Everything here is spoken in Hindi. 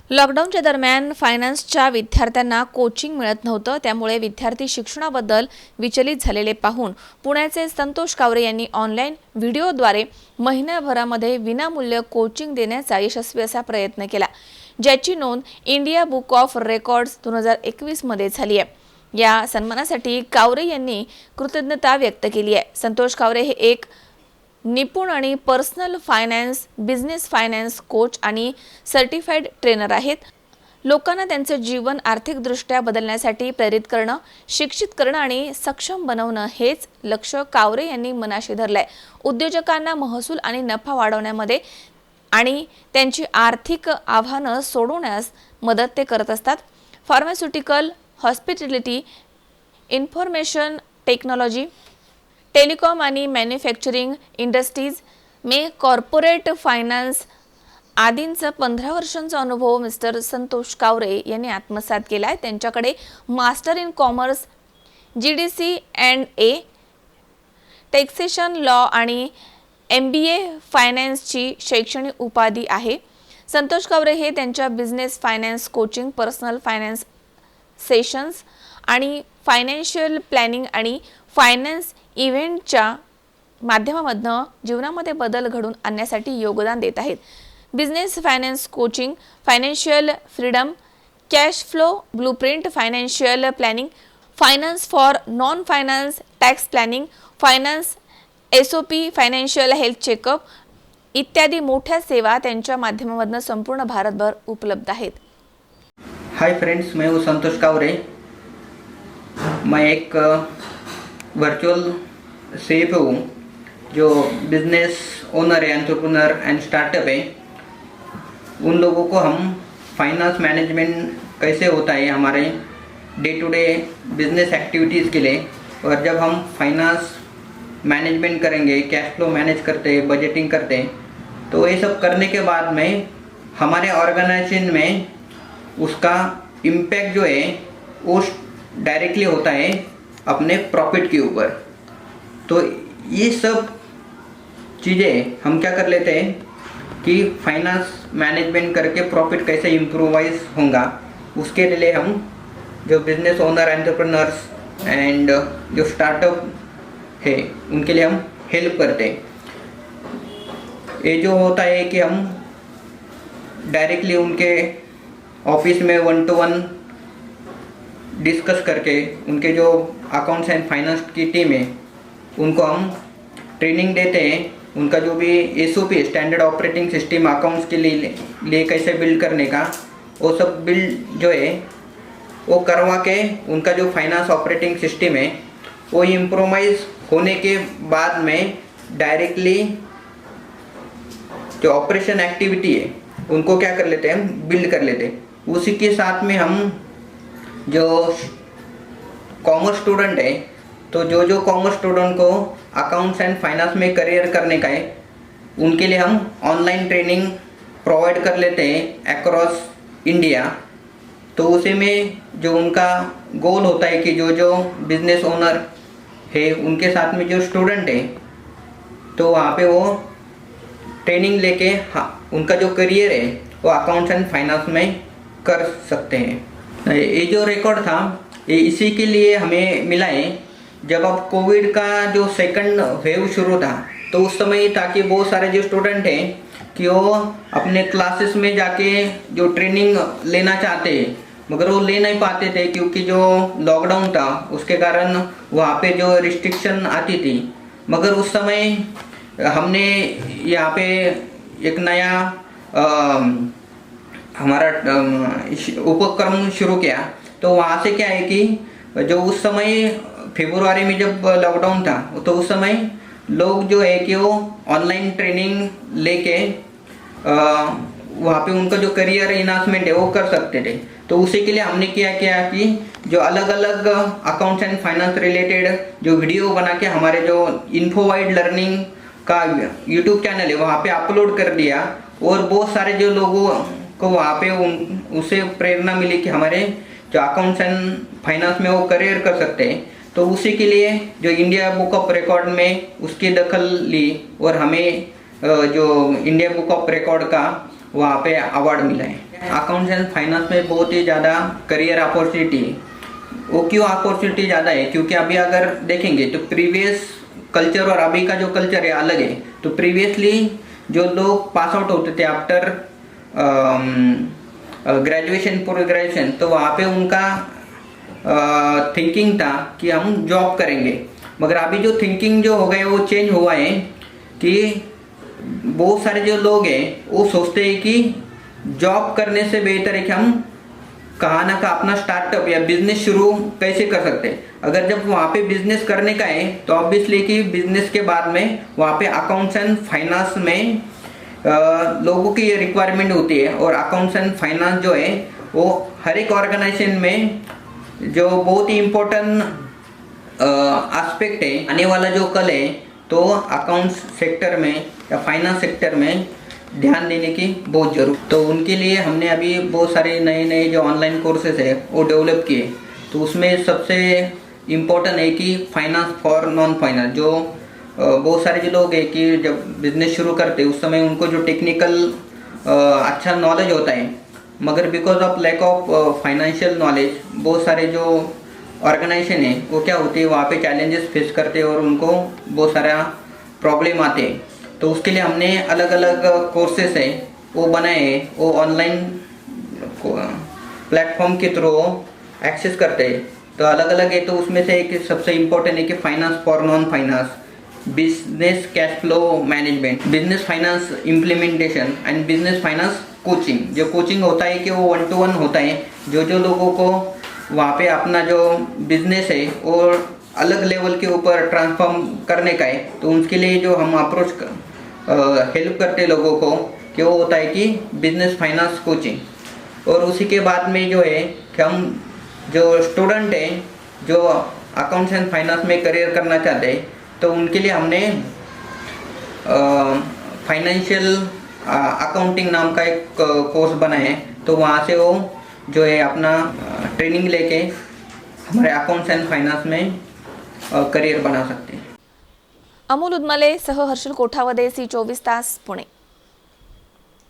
लॉकडाऊनच्या दरम्यान फायनान्सच्या विद्यार्थ्यांना कोचिंग मिळत नव्हतं, त्यामुळे विद्यार्थी शिक्षणाबद्दल विचलित झालेले पाहून पुण्याचे संतोष कावरे यांनी ऑनलाईन व्हिडिओद्वारे महिन्याभरामध्ये विनामूल्य कोचिंग देण्याचा यशस्वी असा प्रयत्न केला, ज्याची नोंद इंडिया बुक ऑफ रेकॉर्ड्स 2021 मध्ये झाली आहे। या सन्मानासाठी कावरे यांनी कृतज्ञता व्यक्त केली आहे। संतोष कावरे हे एक निपुण आणि personal finance, business finance coach आणि सर्टिफाईड ट्रेनर आहेत। लोकांना त्यांचे जीवन आर्थिकदृष्ट्या बदलण्यासाठी प्रेरित करणं, शिक्षित करणं आणि सक्षम बनवणं हेच लक्ष्य कावरे यांनी मनाशी धरलंय। उद्योजकांना महसूल आणि नफा वाढवण्यामध्ये आणि त्यांची आर्थिक आव्हानं सोडवण्यास मदत ते करत असतात। Pharmaceutical, hospitality, information technology, telecom आणि मॅन्युफॅक्चरिंग इंडस्ट्रीज में कॉर्पोरेट फायनान्स आदींचा 15 वर्षांचा अनुभव मिस्टर संतोष कावरे यांनी आत्मसात केला आहे। त्यांच्याकडे master in commerce, GDC&A, taxation law आणि MBA फायनान्सची शैक्षणिक उपाधी आहे। संतोष कावरे हे त्यांच्या business finance coaching, personal finance sessions आणि फायनान्शियल प्लॅनिंग आणि फायनान्स इव्हेंटच्या माध्यमामधून जीवनामध्ये बदल घडवून आणण्यासाठी योगदान देत आहेत। Business finance coaching, financial freedom, cash flow blueprint, financial planning, finance for non finance, tax planning, finance SOP, financial health checkup इत्यादी मोठ्या सेवा त्यांच्या माध्यमामधून संपूर्ण भारतभर उपलब्ध आहेत। हाय फ्रेंड्स, मैं हूँ संतोष कावरे। मैं एक वर्चुअल सेफ हूँ जो बिजनेस ओनर है, एंटरप्रेन्योर एंड स्टार्टअप है। उन लोगों को हम फाइनेंस मैनेजमेंट कैसे होता है हमारे day to day business activities के लिए, और जब हम फाइनेंस मैनेजमेंट करेंगे, कैश फ्लो मैनेज करते हैं, बजटिंग करते हैं, तो ये सब करने के बाद में हमारे ऑर्गेनाइजेशन में उसका इम्पैक्ट जो है वो डायरेक्टली होता है अपने प्रॉफिट के ऊपर। तो ये सब चीज़ें हम क्या कर लेते हैं कि फाइनेंस मैनेजमेंट करके प्रॉफिट कैसे इम्प्रूवाइज होगा, उसके लिए हम जो बिजनेस ओनर, एंटरप्रेन्योर्स एंड जो स्टार्टअप है उनके लिए हम हेल्प करते हैं। ये जो होता है कि हम डायरेक्टली उनके ऑफिस में 1-to-1 डिस्कस करके उनके जो अकाउंट्स एंड फाइनेंस की टीम है उनको हम ट्रेनिंग देते हैं। उनका जो भी SOP, standard operating system, accounts के लिए कैसे बिल्ड करने का, वो सब बिल्ड जो है वो करवा के उनका जो फाइनेंस ऑपरेटिंग सिस्टम है वो इम्प्रोवाइज होने के बाद में डायरेक्टली जो ऑपरेशन एक्टिविटी है उनको क्या कर लेते हैं, हम बिल्ड कर लेते हैं। उसी के साथ में हम जो कॉमर्स स्टूडेंट है, तो जो कॉमर्स स्टूडेंट को अकाउंट्स एंड फाइनेंस में करियर करने का है, उनके लिए हम ऑनलाइन ट्रेनिंग प्रोवाइड कर लेते हैं अक्रॉस इंडिया। तो उसी में जो उनका गोल होता है कि जो बिजनेस ओनर है उनके साथ में जो स्टूडेंट है, तो वहाँ पे वो ट्रेनिंग लेके उनका जो करियर है वो अकाउंट्स एंड फाइनेंस में कर सकते हैं। ये जो रिकॉर्ड था ये इसी के लिए हमें मिला है, जब अब कोविड का जो सेकंड वेव शुरू था तो उस समय था कि बहुत सारे जो स्टूडेंट हैं कि वो अपने क्लासेस में जाके जो ट्रेनिंग लेना चाहते हैं मगर वो ले नहीं पाते थे, क्योंकि जो लॉकडाउन था उसके कारण वहाँ पे जो रिस्ट्रिक्शन आती थी। मगर उस समय हमने यहाँ पे एक नया हमारा उपक्रम शुरू किया। तो वहाँ से क्या है कि जो उस समय फरवरी में जब लॉकडाउन था तो उस समय लोग जो है कि वो ऑनलाइन ट्रेनिंग लेके वहाँ पे उनका जो करियर इन्हांसमेंट है वो कर सकते थे। तो उसी के लिए हमने क्या किया कि जो अलग अलग अकाउंट्स एंड फाइनेंस रिलेटेड जो वीडियो बना के हमारे जो इन्फोवाइड लर्निंग का यूट्यूब चैनल है वहाँ पे अपलोड कर दिया, और बहुत सारे जो लोगों को वहाँ पे उससे प्रेरणा मिली कि हमारे जो अकाउंट्स एंड फाइनेंस में वो करियर कर सकते हैं। तो उसी के लिए जो इंडिया बुक ऑफ रिकॉर्ड में उसकी दखल ली और हमें जो इंडिया बुक ऑफ रिकॉर्ड का वहाँ पे अवार्ड मिला है। अकाउंट्स एंड फाइनेंस में बहुत ही ज़्यादा करियर अपॉर्चुनिटी। वो क्यों अपॉर्चुनिटी ज़्यादा है? क्योंकि अभी अगर देखेंगे तो प्रीवियस कल्चर और अभी का जो कल्चर है अलग है। तो प्रीवियसली जो लोग पास आउट होते थे आफ्टर ग्रेजुएशन, पोस्ट ग्रेजुएशन, तो वहाँ पे उनका थिंकिंग था कि हम जॉब करेंगे। मगर अभी जो थिंकिंग जो हो गए वो चेंज हुआ है कि बहुत सारे जो लोग हैं वो सोचते हैं कि जॉब करने से बेहतर है कि हम कहाँ ना कहाँ अपना स्टार्टअप या बिजनेस शुरू कैसे कर सकते हैं। अगर जब वहाँ पे बिजनेस करने का है तो ऑब्वियसली कि बिजनेस के बाद में वहाँ पे अकाउंट्स एंड फाइनेंस में लोगों की ये रिक्वायरमेंट होती है। और अकाउंट्स एंड फाइनेंस जो है वो हर एक ऑर्गेनाइजेशन में जो बहुत ही इम्पोर्टेंट एस्पेक्ट है। आने वाला जो कल है तो अकाउंट्स सेक्टर में या फाइनेंस सेक्टर में ध्यान देने की बहुत जरूरत। तो उनके लिए हमने अभी बहुत सारे नए नए जो ऑनलाइन कोर्सेज है वो डेवलप किए। तो उसमें सबसे इम्पोर्टेंट है कि फाइनेंस फॉर नॉन फाइनेंस। जो बहुत सारे जो लोग हैं कि जब बिजनेस शुरू करते उस समय उनको जो टेक्निकल अच्छा नॉलेज होता है, मगर because of lack of financial knowledge बहुत सारे जो ऑर्गेनाइजेशन है वो क्या होती है वहाँ पे चैलेंजेस फेस करते हैं और उनको बहुत सारा प्रॉब्लम आते हैं। तो उसके लिए हमने अलग अलग कोर्सेस है वो बनाए हैं। वो ऑनलाइन प्लेटफॉर्म के थ्रू एक्सेस करते हैं। तो अलग अलग है। तो उसमें से एक सबसे इम्पोर्टेंट है कि finance for non finance, business cash flow management, business finance implementation and business finance coaching. जो कोचिंग होता है कि वो 1-to-1 होता है। जो लोगों को वहाँ पे अपना जो बिजनेस है वो अलग लेवल के ऊपर ट्रांसफॉर्म करने का है, तो उसके लिए जो हम अप्रोच हेल्प करते लोगों को कि वो होता है कि बिजनेस फाइनेंस कोचिंग। और उसी के बाद में जो है कि हम जो स्टूडेंट हैं जो अकाउंट्स एंड फाइनेंस में करियर करना चाहते हैं तो उनके लिए हमने फाइनेंशियल अकाउंटिंग नाम का एक कोर्स बनाया है। तो वहाँ से वो जो है अपना ट्रेनिंग लेके हमारे अकाउंट्स एंड फाइनेंस में करियर बना सकते हैं। अमोल उदमले सह हर्षल कोठावदे, C24 तास, पुणे।